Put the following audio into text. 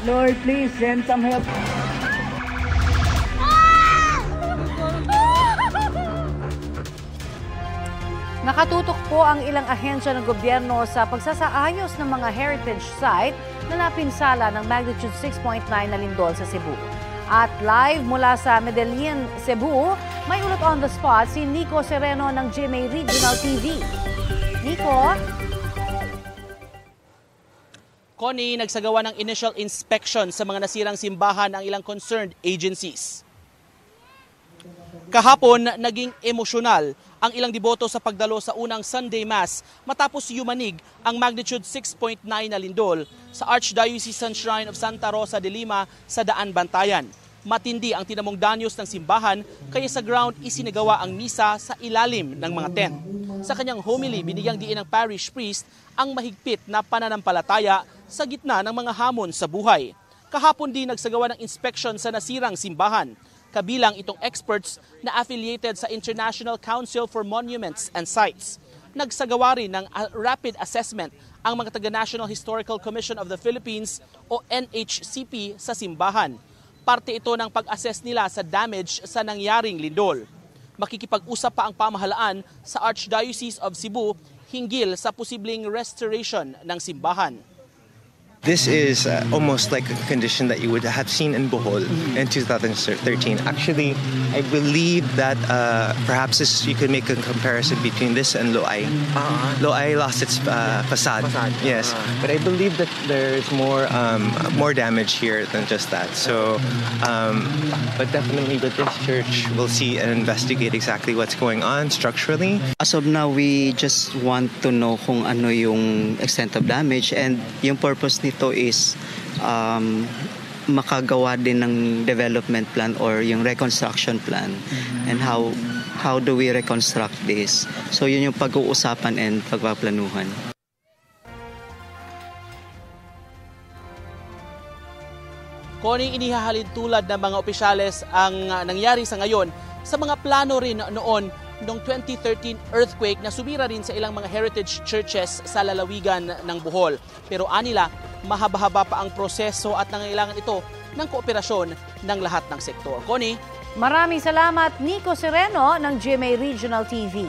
Lord, please send some help. Nakatutok po ang ilang ahensya ng gobyerno sa pagsasaayos ng mga heritage site na napinsala ng magnitude 6.9 na lindol sa Cebu. At live mula sa Medellin, Cebu, may ulat on the spot si Nico Sereno ng GMA Regional TV. Nico? Connie, nagsagawa ng initial inspection sa mga nasirang simbahan ang ilang concerned agencies. Kahapon, naging emosyonal ang ilang deboto sa pagdalo sa unang Sunday Mass matapos yumanig ang magnitude 6.9 na lindol sa Archdiocesan Shrine of Santa Rosa de Lima sa Daan, Bantayan. Matindi ang tinamong danyos ng simbahan kaya sa ground isinagawa ang misa sa ilalim ng mga tent. Sa kanyang homily, binigyang diin ng parish priest ang mahigpit na pananampalataya sa gitna ng mga hamon sa buhay. Kahapon din nagsagawa ng inspection sa nasirang simbahan. Kabilang itong experts na affiliated sa International Council for Monuments and Sites. Nagsagawa rin ng rapid assessment ang mga taga-National Historical Commission of the Philippines o NHCP sa simbahan. Parte ito ng pag-assess nila sa damage sa nangyaring lindol. Makikipag-usap pa ang pamahalaan sa Archdiocese of Cebu hinggil sa posibleng restoration ng simbahan. This is almost like a condition that you would have seen in Bohol in 2013. Actually, I believe that perhaps you could make a comparison between this and Loay. Loay lost its facade. Yes, but I believe that there's more damage here than just that. So, but definitely with this church, we'll see and investigate exactly what's going on structurally. As of now, we just want to know kung ano yung extent of damage, and yung purpose nito is makagawa din ng development plan or yung reconstruction plan, and how do we reconstruct this. So yun yung pag-uusapan and pagpaplanuhan. Connie, inihahalin tulad ng mga opisyales ang nangyari sa ngayon sa mga plano rin noon noong 2013 earthquake na sumira rin sa ilang mga heritage churches sa lalawigan ng Bohol. Pero anila, mahaba-haba pa ang proseso at nangailangan ito ng kooperasyon ng lahat ng sektor. Connie? Maraming salamat, Nico Sereno ng GMA Regional TV.